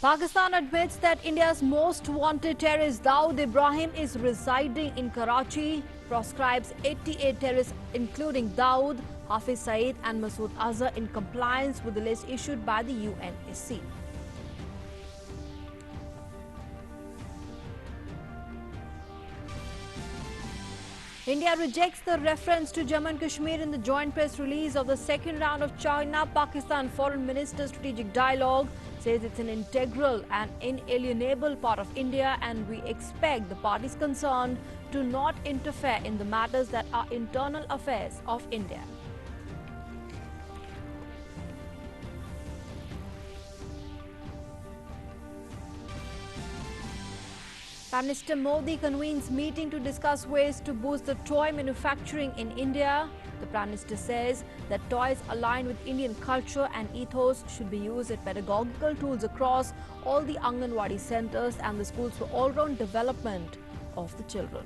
Pakistan admits that India's most wanted terrorist Dawood Ibrahim is residing in Karachi, proscribes 88 terrorists including Dawood, Hafiz Saeed and Masood Azhar in compliance with the list issued by the UNSC. India rejects the reference to Jammu and Kashmir in the joint press release of the second round of China-Pakistan Foreign Minister Strategic Dialogue, says it's an integral and inalienable part of India and we expect the parties concerned to not interfere in the matters that are internal affairs of India. Prime Minister Modi convenes meeting to discuss ways to boost the toy manufacturing in India. The Prime Minister says that toys aligned with Indian culture and ethos should be used as pedagogical tools across all the Anganwadi centers and the schools for all-round development of the children.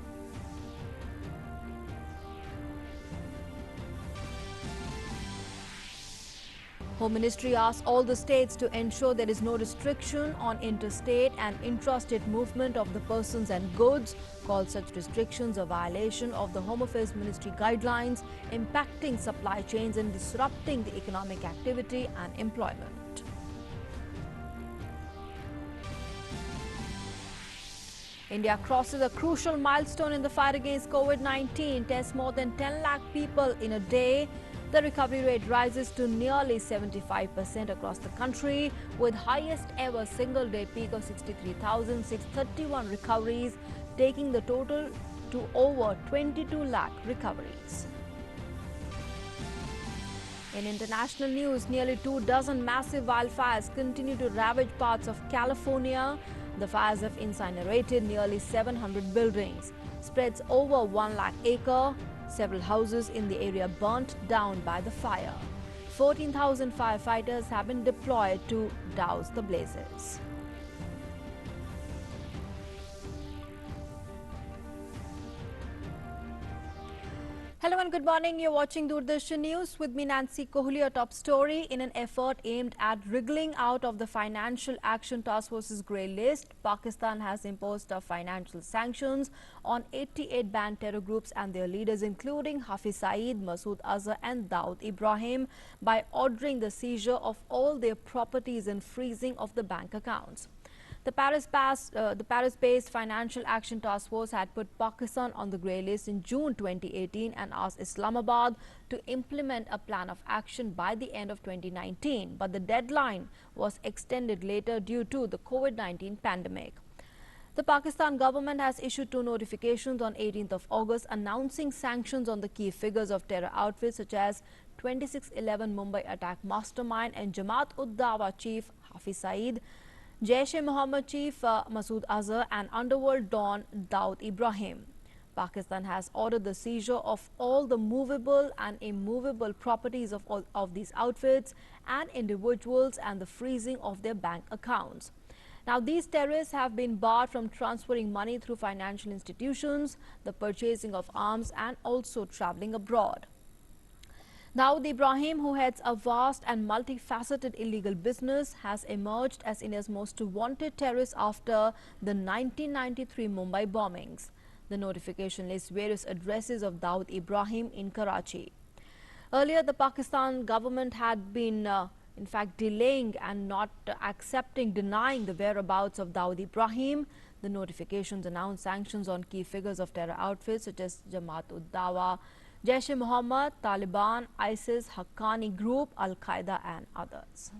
Home Ministry asks all the states to ensure there is no restriction on interstate and intrastate movement of the persons and goods, calls such restrictions a violation of the Home Affairs Ministry guidelines, impacting supply chains and disrupting the economic activity and employment. India crosses a crucial milestone in the fight against COVID-19, tests more than 10 lakh people in a day. The recovery rate rises to nearly 75% across the country, with highest ever single-day peak of 63,631 recoveries, taking the total to over 22 lakh recoveries. In international news, nearly 24 massive wildfires continue to ravage parts of California. The fires have incinerated nearly 700 buildings, spreads over 1 lakh acres. Several houses in the area burnt down by the fire. 14,000 firefighters have been deployed to douse the blazes. Hello and good morning. You're watching Doordarshan News with me, Nancy Kohli. A top story: in an effort aimed at wriggling out of the Financial Action Task Force's grey list, Pakistan has imposed financial sanctions on 88 banned terror groups and their leaders, including Hafiz Saeed, Masood Azhar and Dawood Ibrahim, by ordering the seizure of all their properties and freezing of the bank accounts. The Paris-based Financial Action Task Force had put Pakistan on the grey list in June 2018 and asked Islamabad to implement a plan of action by the end of 2019. But the deadline was extended later due to the COVID-19 pandemic. The Pakistan government has issued 2 notifications on 18th of August announcing sanctions on the key figures of terror outfits such as 2611 Mumbai attack mastermind and Jamaat-ud-Dawa chief Hafiz Saeed, Jaish-e-Mohammed chief Masood Azhar and underworld don Dawood Ibrahim. Pakistan has ordered the seizure of all the movable and immovable properties of these outfits and individuals and the freezing of their bank accounts. Now, these terrorists have been barred from transferring money through financial institutions, the purchasing of arms and also travelling abroad. Dawood Ibrahim, who heads a vast and multifaceted illegal business, has emerged as India's most wanted terrorist after the 1993 Mumbai bombings. The notification lists various addresses of Dawood Ibrahim in Karachi. Earlier, the Pakistan government had been in fact delaying and not denying the whereabouts of Dawood Ibrahim. The notifications announced sanctions on key figures of terror outfits such as Jamaat-ud-Dawa, Jaish-e-Mohammed, Taliban, ISIS, Haqqani Group, Al-Qaeda and others.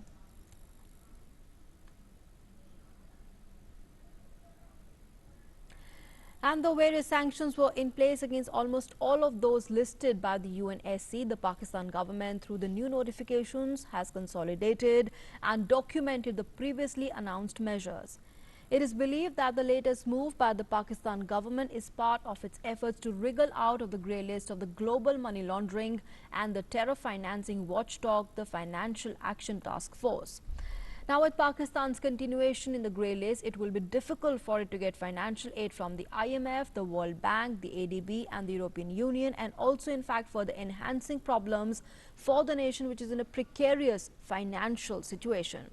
And though various sanctions were in place against almost all of those listed by the UNSC, the Pakistan government, through the new notifications, has consolidated and documented the previously announced measures. It is believed that the latest move by the Pakistan government is part of its efforts to wriggle out of the grey list of the global money laundering and the terror financing watchdog, the Financial Action Task Force. Now, with Pakistan's continuation in the grey list, it will be difficult for it to get financial aid from the IMF, the World Bank, the ADB and the European Union, and also in fact further enhancing problems for the nation, which is in a precarious financial situation.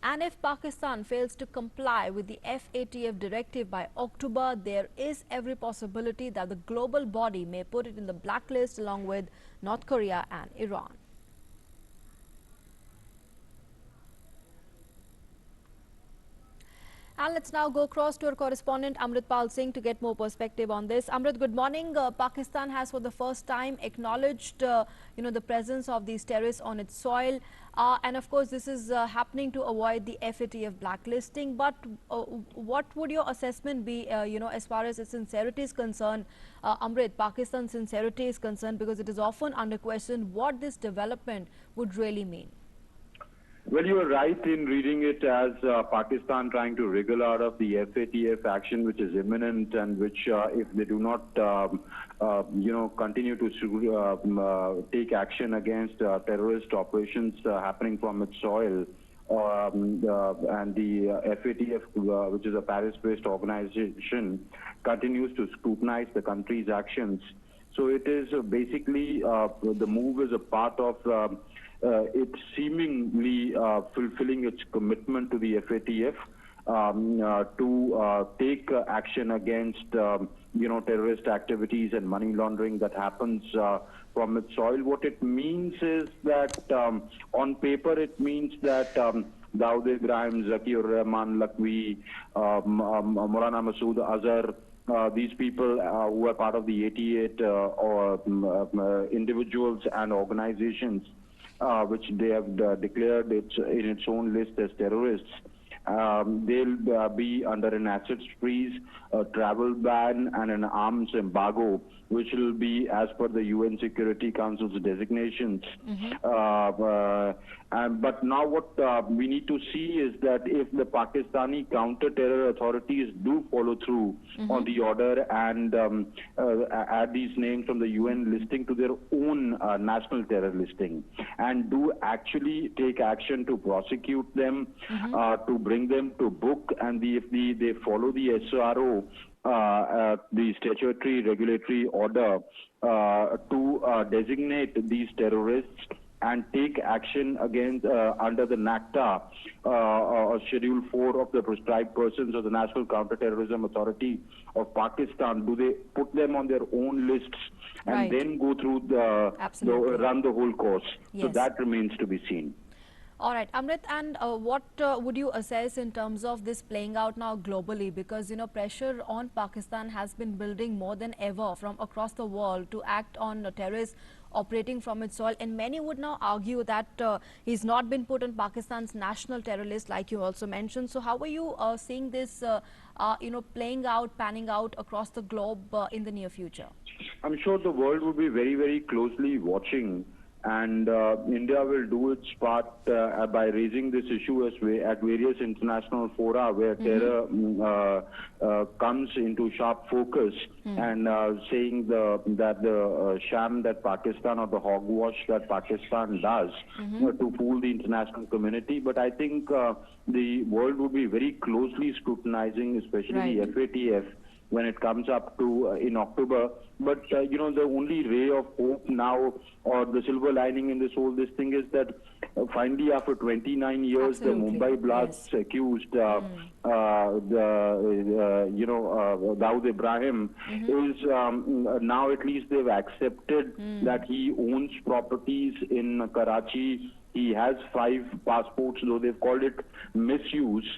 And if Pakistan fails to comply with the FATF directive by October, there is every possibility that the global body may put it in the blacklist along with North Korea and Iran. And let's now go across to our correspondent Amritpal Singh to get more perspective on this. Amrit, good morning. Pakistan has for the first time acknowledged, the presence of these terrorists on its soil. And of course, this is happening to avoid the FATF blacklisting. But what would your assessment be, as far as its sincerity is concerned, Amrit, Pakistan's sincerity is concerned, because it is often under question what this development would really mean? Well, you are right in reading it as Pakistan trying to wriggle out of the FATF action, which is imminent, and which, if they do not, continue to take action against terrorist operations happening from its soil, and the FATF, which is a Paris-based organization, continues to scrutinize the country's actions. So it is basically the move is a part of it's seemingly fulfilling its commitment to the FATF to take action against terrorist activities and money laundering that happens from its soil. What it means is that on paper it means that Dawood Ibrahim, Zakir Rahman Lakwi, Maulana Masood Azhar, these people who are part of the 88 individuals and organizations which they have declared in its own list as terrorists. They'll be under an assets freeze, a travel ban, and an arms embargo, which will be as per the UN Security Council's designations. But now what we need to see is that if the Pakistani counter-terror authorities do follow through on the order and add these names from the UN listing to their own national terror listing, and do actually take action to prosecute them, to bring them to book, and if they follow the SRO, the statutory regulatory order to designate these terrorists and take action against under the NACTA, Schedule 4 of the prescribed persons of the National Counterterrorism Authority of Pakistan. Do they put them on their own lists and then go through run the whole course? Yes. So that remains to be seen. All right, Amrit, and what would you assess in terms of this playing out now globally? Because, pressure on Pakistan has been building more than ever from across the world to act on terrorists operating from its soil. And many would now argue that he's not been put on Pakistan's national terror list, like you also mentioned. So how are you seeing this, playing out, panning out across the globe in the near future? I'm sure the world will be very, very closely watching. And India will do its part by raising this issue at various international fora where terror comes into sharp focus, and saying that the sham that Pakistan, or the hogwash that Pakistan does to fool the international community. But I think the world will be very closely scrutinizing, especially the FATF, when it comes up to in October. But the only ray of hope now, or the silver lining in this whole thing, is that finally after 29 years, the Mumbai blasts accused Dawood Ibrahim is now at least they've accepted that he owns properties in Karachi. He has 5 passports, though they've called it misuse.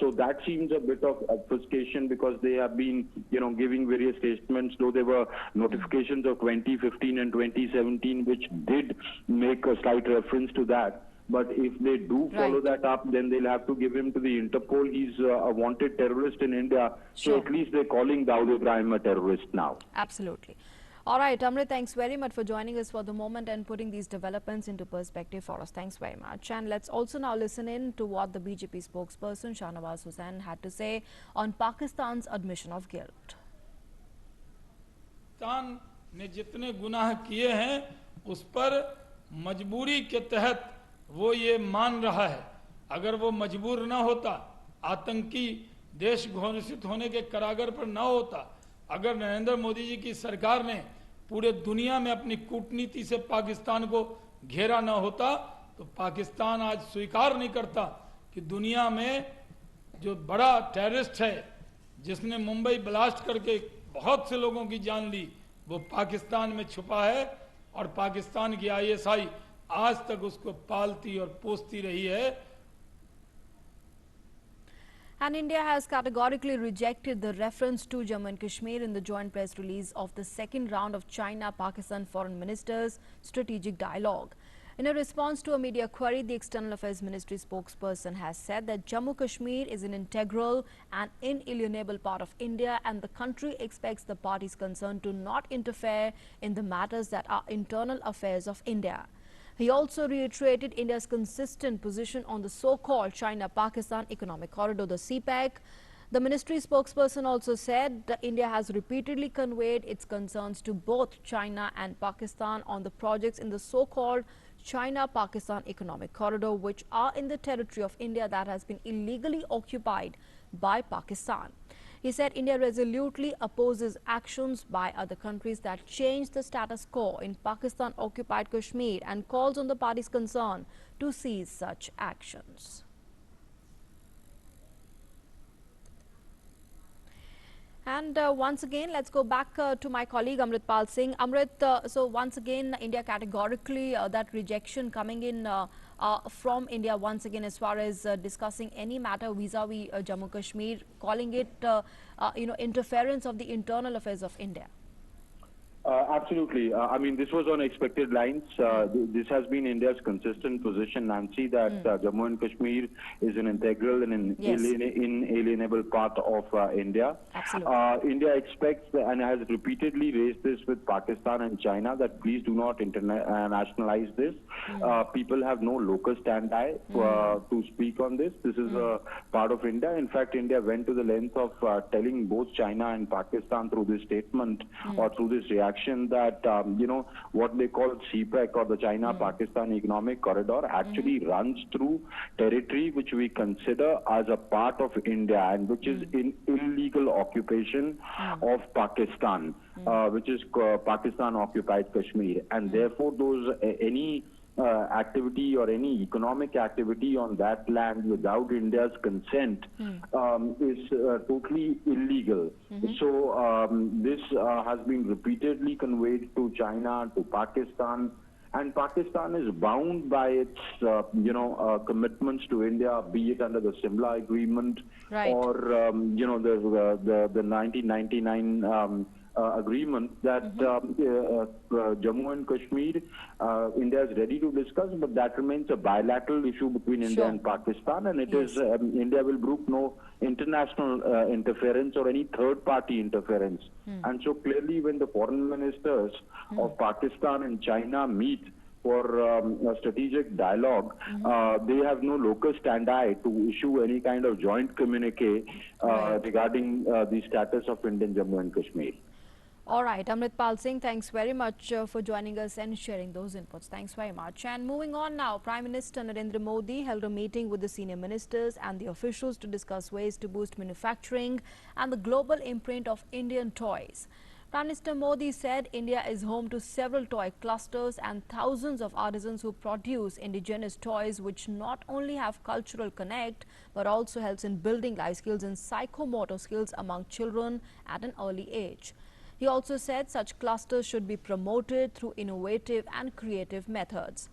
So that seems a bit of obfuscation, because they have been, giving various statements, though there were notifications of 2015 and 2017, which did make a slight reference to that. But if they do follow that up, then they'll have to give him to the Interpol. He's a wanted terrorist in India. So at least they're calling Dawood Ibrahim a terrorist now. Absolutely. All right, Amrit, thanks very much for joining us for the moment and putting these developments into perspective for us. Thanks very much. And let's also now listen in to what the BJP spokesperson Shahnawaz Hussain had to say on Pakistan's admission of guilt. Pakistan ने जितने गुनाह किए हैं उस पर मजबूरी के तहत वो ये मान रहा है। अगर वो मजबूर ना होता, आतंकी देश घोषित होने के करागर पर ना होता, अगर नरेंद्र मोदी जी की सरकार ने पूरे दुनिया में अपनी कूटनीति से पाकिस्तान को घेरा ना होता, तो पाकिस्तान आज स्वीकार नहीं करता कि दुनिया में जो बड़ा टेररिस्ट है जिसने मुंबई ब्लास्ट करके बहुत से लोगों की जान ली, वो पाकिस्तान में छुपा है और पाकिस्तान की आईएसआई आज तक उसको पालती और पोसती रही है। And India has categorically rejected the reference to Jammu and Kashmir in the joint press release of the second round of China-Pakistan foreign ministers' strategic dialogue. In a response to a media query, the External Affairs Ministry spokesperson has said that Jammu Kashmir is an integral and inalienable part of India, and the country expects the parties concerned to not interfere in the matters that are internal affairs of India. He also reiterated India's consistent position on the so-called China-Pakistan Economic Corridor, the CPEC. The ministry spokesperson also said that India has repeatedly conveyed its concerns to both China and Pakistan on the projects in the so-called China-Pakistan Economic Corridor, which are in the territory of India that has been illegally occupied by Pakistan. He said India resolutely opposes actions by other countries that change the status quo in Pakistan-occupied Kashmir and calls on the parties concerned to cease such actions. And once again, let's go back to my colleague Amritpal Singh. Amrit, so once again, India categorically, that rejection coming in from India once again as far as discussing any matter vis-a-vis Jammu Kashmir, calling it, interference of the internal affairs of India. Absolutely. I mean, this was on expected lines. This has been India's consistent position, Nancy, that Jammu and Kashmir is an integral and an inalienable part of India. Absolutely. India expects and has repeatedly raised this with Pakistan and China that please do not nationalize this. People have no locus standi to speak on this. This is a part of India. In fact, India went to the length of telling both China and Pakistan through this statement or through this reaction that, what they call CPEC or the China-Pakistan Economic Corridor actually runs through territory which we consider as a part of India and which is in illegal occupation of Pakistan, which is Pakistan-occupied Kashmir. And therefore, those any activity or any economic activity on that land without India's consent is totally illegal. So this has been repeatedly conveyed to China, to Pakistan, and Pakistan is bound by its, commitments to India, be it under the Simla Agreement or, the 1999 agreement that Jammu and Kashmir, India is ready to discuss, but that remains a bilateral issue between India and Pakistan, and it is India will brook no international interference or any third-party interference. And so clearly, when the foreign ministers of Pakistan and China meet for a strategic dialogue, they have no locus standi to issue any kind of joint communique regarding the status of Indian Jammu and Kashmir. All right, Amritpal Singh, thanks very much for joining us and sharing those inputs. Thanks very much. And moving on now, Prime Minister Narendra Modi held a meeting with the senior ministers and the officials to discuss ways to boost manufacturing and the global imprint of Indian toys. Prime Minister Modi said India is home to several toy clusters and thousands of artisans who produce indigenous toys which not only have cultural connect but also helps in building life skills and psychomotor skills among children at an early age. He also said such clusters should be promoted through innovative and creative methods.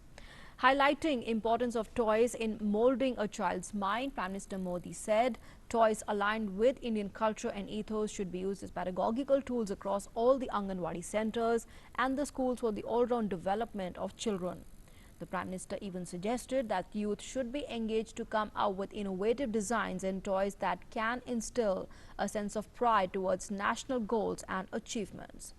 Highlighting importance of toys in molding a child's mind, Prime Minister Modi said toys aligned with Indian culture and ethos should be used as pedagogical tools across all the Anganwadi centers and the schools for the all-round development of children. The Prime Minister even suggested that youth should be engaged to come out with innovative designs and toys that can instill a sense of pride towards national goals and achievements.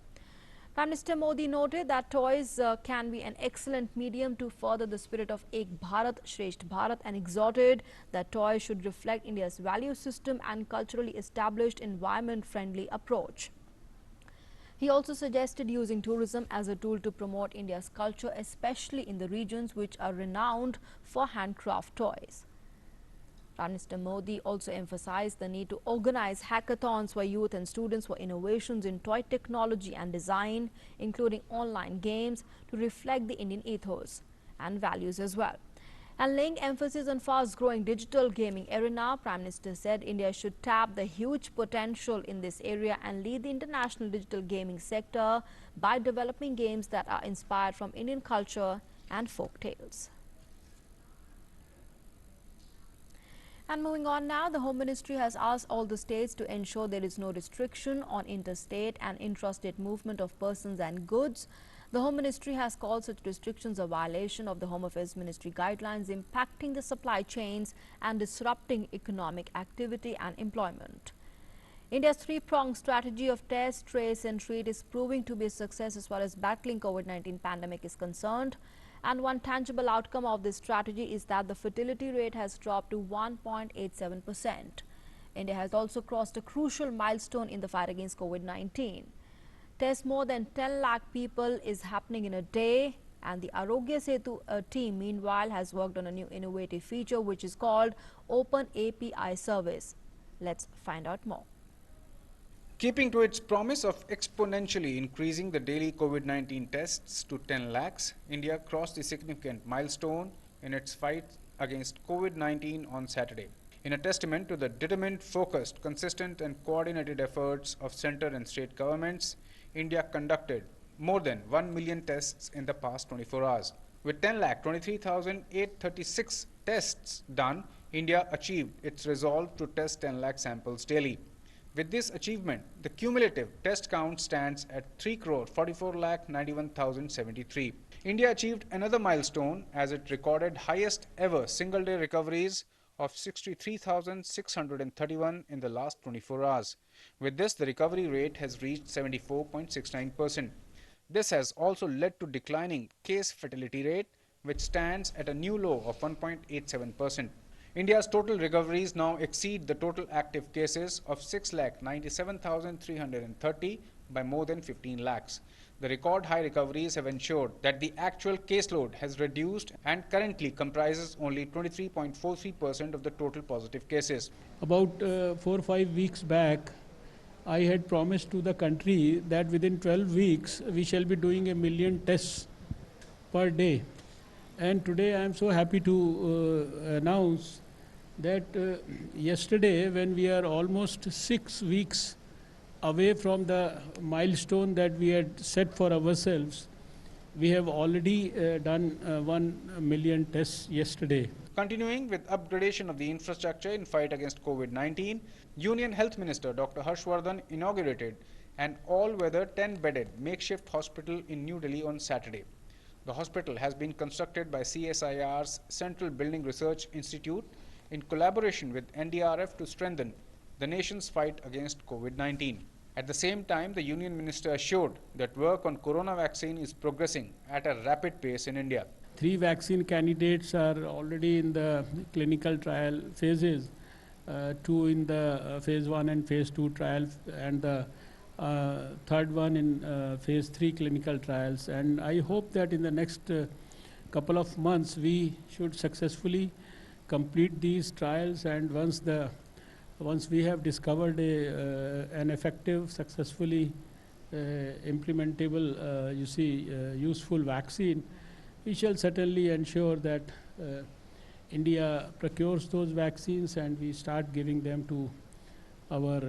Prime Minister Modi noted that toys can be an excellent medium to further the spirit of Ek Bharat, Shresth Bharat, and exhorted that toys should reflect India's value system and culturally established environment-friendly approach. He also suggested using tourism as a tool to promote India's culture, especially in the regions which are renowned for handcraft toys. Prime Minister Modi also emphasized the need to organize hackathons for youth and students for innovations in toy technology and design, including online games, to reflect the Indian ethos and values as well. And laying emphasis on fast-growing digital gaming arena, Prime Minister said India should tap the huge potential in this area and lead the international digital gaming sector by developing games that are inspired from Indian culture and folk tales. And moving on now, the Home Ministry has asked all the states to ensure there is no restriction on interstate and intrastate movement of persons and goods. The Home Ministry has called such restrictions a violation of the Home Affairs Ministry guidelines impacting the supply chains and disrupting economic activity and employment. India's three-pronged strategy of test, trace and treat is proving to be a success as far as battling COVID-19 pandemic is concerned. And one tangible outcome of this strategy is that the fertility rate has dropped to 1.87%. India has also crossed a crucial milestone in the fight against COVID-19. Test more than 10 lakh people is happening in a day, and the Arogya Setu team meanwhile has worked on a new innovative feature which is called Open API Service. Let's find out more. Keeping to its promise of exponentially increasing the daily COVID-19 tests to 10 lakhs, India crossed a significant milestone in its fight against COVID-19 on Saturday. In a testament to the determined, focused, consistent and coordinated efforts of centre and state governments, India conducted more than 1 million tests in the past 24 hours. With 10,23,836 tests done, India achieved its resolve to test 10 lakh samples daily. With this achievement, the cumulative test count stands at 3,44,91,073. India achieved another milestone as it recorded highest ever single-day recoveries of 63,631 in the last 24 hours. With this, the recovery rate has reached 74.69%. This has also led to declining case fatality rate, which stands at a new low of 1.87%. India's total recoveries now exceed the total active cases of 6,97,330 by more than 15 lakhs. The record high recoveries have ensured that the actual caseload has reduced and currently comprises only 23.43% of the total positive cases. About 4 or 5 weeks back, I had promised to the country that within 12 weeks we shall be doing 1 million tests per day. And today I am so happy to announce that yesterday, when we are almost 6 weeks away from the milestone that we had set for ourselves, we have already done 1 million tests yesterday. Continuing with upgradation of the infrastructure in fight against COVID-19, Union Health Minister Dr. Harshvardhan inaugurated an all-weather 10-bedded makeshift hospital in New Delhi on Saturday. The hospital has been constructed by CSIR's Central Building Research Institute in collaboration with NDRF to strengthen the nation's fight against COVID-19. At the same time, the Union Minister assured that work on corona vaccine is progressing at a rapid pace in India. 3 vaccine candidates are already in the clinical trial phases, 2 in the phase 1 and phase 2 trials, and the third one in phase 3 clinical trials. And I hope that in the next couple of months we should successfully complete these trials, and once we have discovered an effective, successfully implementable, useful vaccine, we shall certainly ensure that India procures those vaccines and we start giving them to our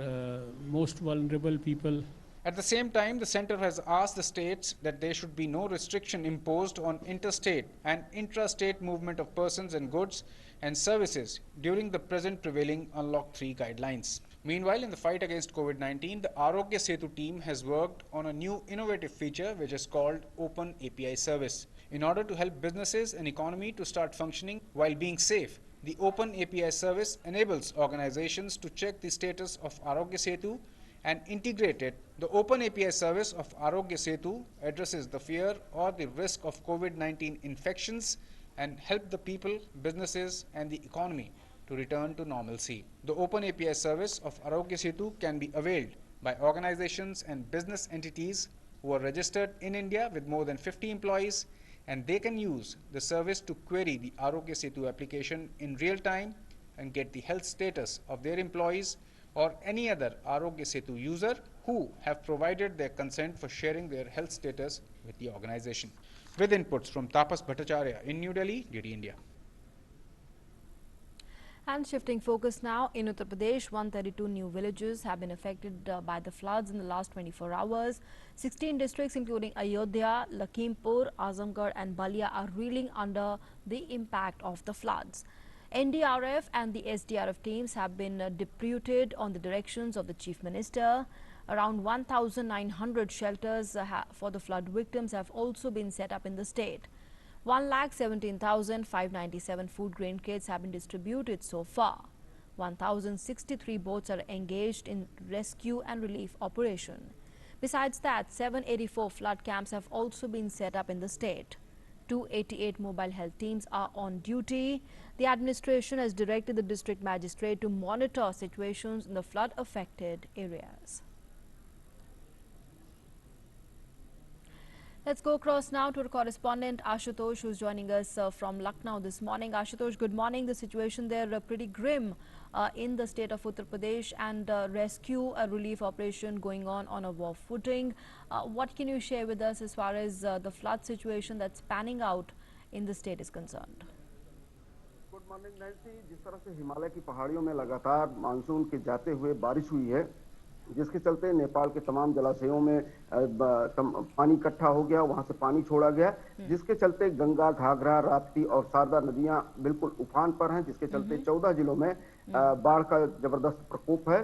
most vulnerable people. At the same time, the centre has asked the states that there should be no restriction imposed on interstate and intrastate movement of persons and goods and services during the present prevailing Unlock 3 guidelines. Meanwhile, in the fight against COVID-19, the Arogya Setu team has worked on a new innovative feature which is called Open API Service. In order to help businesses and economy to start functioning while being safe, the Open API Service enables organizations to check the status of Arogya Setu and integrate it. The Open API Service of Arogya Setu addresses the fear or the risk of COVID-19 infections and help the people, businesses and the economy to return to normalcy. The Open API Service of Arogya Setu can be availed by organizations and business entities who are registered in India with more than 50 employees, and they can use the service to query the Arogya Setu application in real time and get the health status of their employees or any other Arogya Setu user who have provided their consent for sharing their health status with the organization. With inputs from Tapas Bhattacharya in New Delhi, DD India. And shifting focus now, in Uttar Pradesh, 132 new villages have been affected by the floods in the last 24 hours. 16 districts including Ayodhya, Lakhimpur, Azamgarh and Balia are reeling under the impact of the floods. NDRF and the SDRF teams have been deputed on the directions of the Chief Minister. Around 1,900 shelters for the flood victims have also been set up in the state. 1,17,597 food grain kits have been distributed so far. 1,063 boats are engaged in rescue and relief operation. Besides that, 784 flood camps have also been set up in the state. 288 mobile health teams are on duty. The administration has directed the district magistrate to monitor situations in the flood-affected areas. Let's go across now to our correspondent Ashutosh, who's joining us from Lucknow this morning. Ashutosh, good morning. The situation there pretty grim in the state of Uttar Pradesh, and rescue relief operation going on a war footing. What can you share with us as far as the flood situation that's panning out in the state is concerned? Good morning Nancy. जिस तरह से हिमालय की पहाड़ियों में लगातार monsoon के जाते हुए बारिश हुई है, जिसके चलते नेपाल के तमाम जलाशयों में पानी इकट्ठा हो गया, वहां से पानी छोड़ा गया, जिसके चलते गंगा, घाघरा, राप्ती और शारदा नदियां बिल्कुल उफान पर हैं, जिसके चलते 14 जिलों में बाढ़ का जबरदस्त प्रकोप है।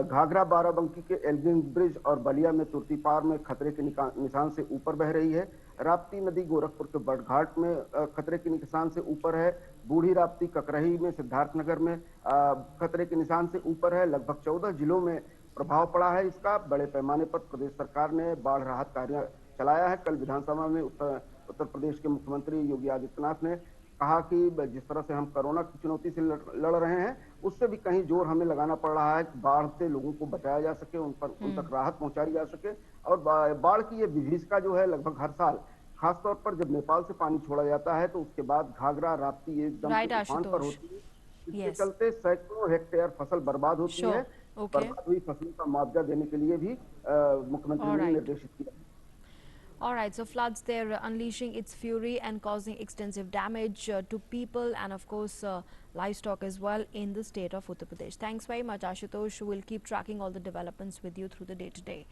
घाघरा बाराबंकी के एल्गिन ब्रिज और बलिया में तुर्तीपार में खतरे के निशान से ऊपर बह रही है। राप्ती नदी गोरखपुर के बड़घाट में खतरे के निशान से ऊपर है। बूढ़ी राप्ती ककरही में, सिद्धार्थनगर में खतरे के निशान से ऊपर है। लगभग 14 जिलों में प्रभाव पड़ा है इसका। बड़े पैमाने पर प्रदेश सरकार ने बाढ़ राहत कार्य चलाया है। कल विधानसभा में उत्तर प्रदेश के मुख्यमंत्री योगी आदित्यनाथ ने कहा कि जिस तरह से हम कोरोना की चुनौती से लड़ रहे हैं, उससे भी कहीं जोर हमें लगाना पड़ रहा है कि बाढ़ से लोगों को बचाया जा सके, उन तक राहत पहुंचाई जा सके। और बाढ़ की ये विभीषिका जो है लगभग हर साल, खासतौर पर जब नेपाल से पानी छोड़ा जाता है तो उसके बाद घाघरा, राप्ती एकदम तूफान पर होती है। इसके चलते सैकड़ों हेक्टेयर फसल बर्बाद होती है। बर्बाद हुई फसल का मुआवजा देने के लिए भी मुख्यमंत्री ने निर्देशित किया। All right, so floods there unleashing its fury and causing extensive damage to people and of course livestock as well in the state of Uttar Pradesh. Thanks very much, Ashutosh. We'll keep tracking all the developments with you through the day-to-day.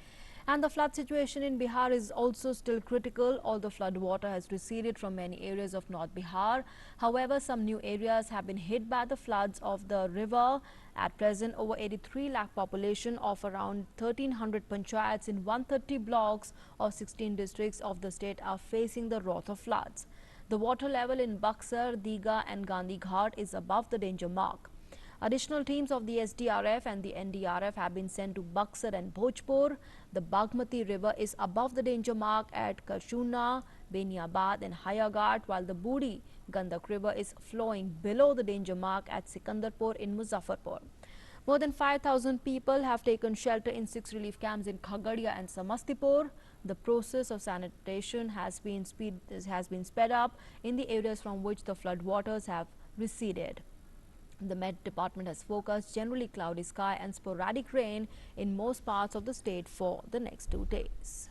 And the flood situation in Bihar is also still critical. All the flood water has receded from many areas of North Bihar. However, some new areas have been hit by the floods of the river. At present, over 83 lakh population of around 1300 panchayats in 130 blocks of 16 districts of the state are facing the wrath of floods. The water level in Buxar, Digha and Gandhi Ghat is above the danger mark. Additional teams of the SDRF and the NDRF have been sent to Buxar and Bhojpur. The Bagmati river is above the danger mark at Karshuna, Beniabad and Hayagat, while the Budi Gandak river is flowing below the danger mark at Sikandarpur in Muzaffarpur. More than 5,000 people have taken shelter in 6 relief camps in Khagadia and Samastipur. The process of sanitation has been sped up in the areas from which the flood waters have receded. The Met Department has forecast generally cloudy sky and sporadic rain in most parts of the state for the next 2 days.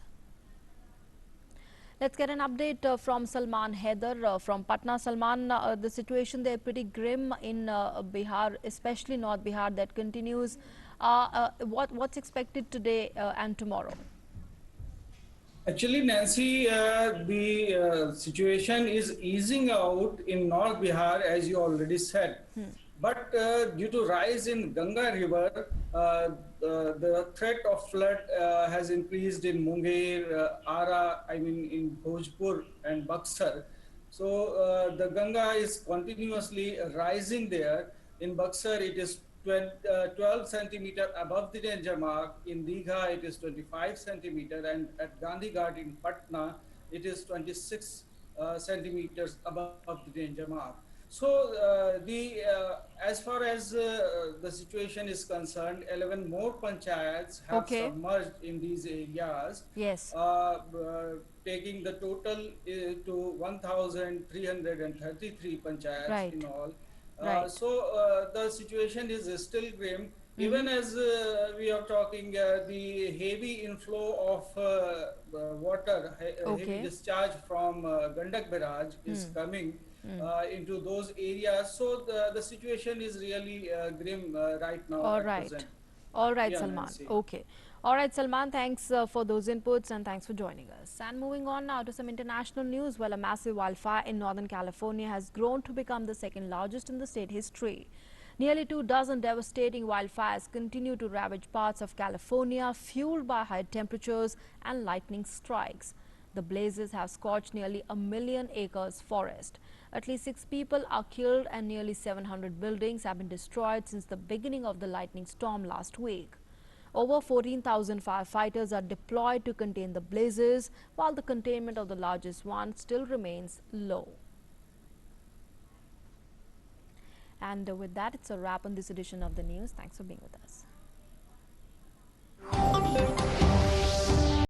Let's get an update from Salman Haider from Patna. Salman, the situation there pretty grim in Bihar, especially North Bihar, that continues. What's expected today and tomorrow? Actually, Nancy, the situation is easing out in North Bihar, as you already said. But due to rise in Ganga river, the threat of flood has increased in Munger, Ara, in Bhojpur and Buxar. So the Ganga is continuously rising there. In Buxar, it is 12 centimeter above the danger mark. In Digha, it is 25 centimeter, and at Gandhi Ghat in Patna, it is 26 centimeters above the danger mark. So as far as the situation is concerned, 11 more panchayats have submerged in these areas. Yes. Taking the total to 1,333 panchayats in all. So the situation is still grim. Even as we are talking, the heavy inflow of water, heavy Okay. discharge from Gandak barrage is coming into those areas. So the situation is really grim right now All at right. present. All right, Yeah, Salman. Nancy. Okay. All right, Salman, thanks for those inputs and thanks for joining us. And moving on now to some international news. Well, a massive wildfire in Northern California has grown to become the second largest in the state history. Nearly 24 devastating wildfires continue to ravage parts of California, fueled by high temperatures and lightning strikes. The blazes have scorched nearly 1 million acres forest. At least 6 people are killed and nearly 700 buildings have been destroyed since the beginning of the lightning storm last week. Over 14,000 firefighters are deployed to contain the blazes, while the containment of the largest one still remains low. And with that, it's a wrap on this edition of the news. Thanks for being with us.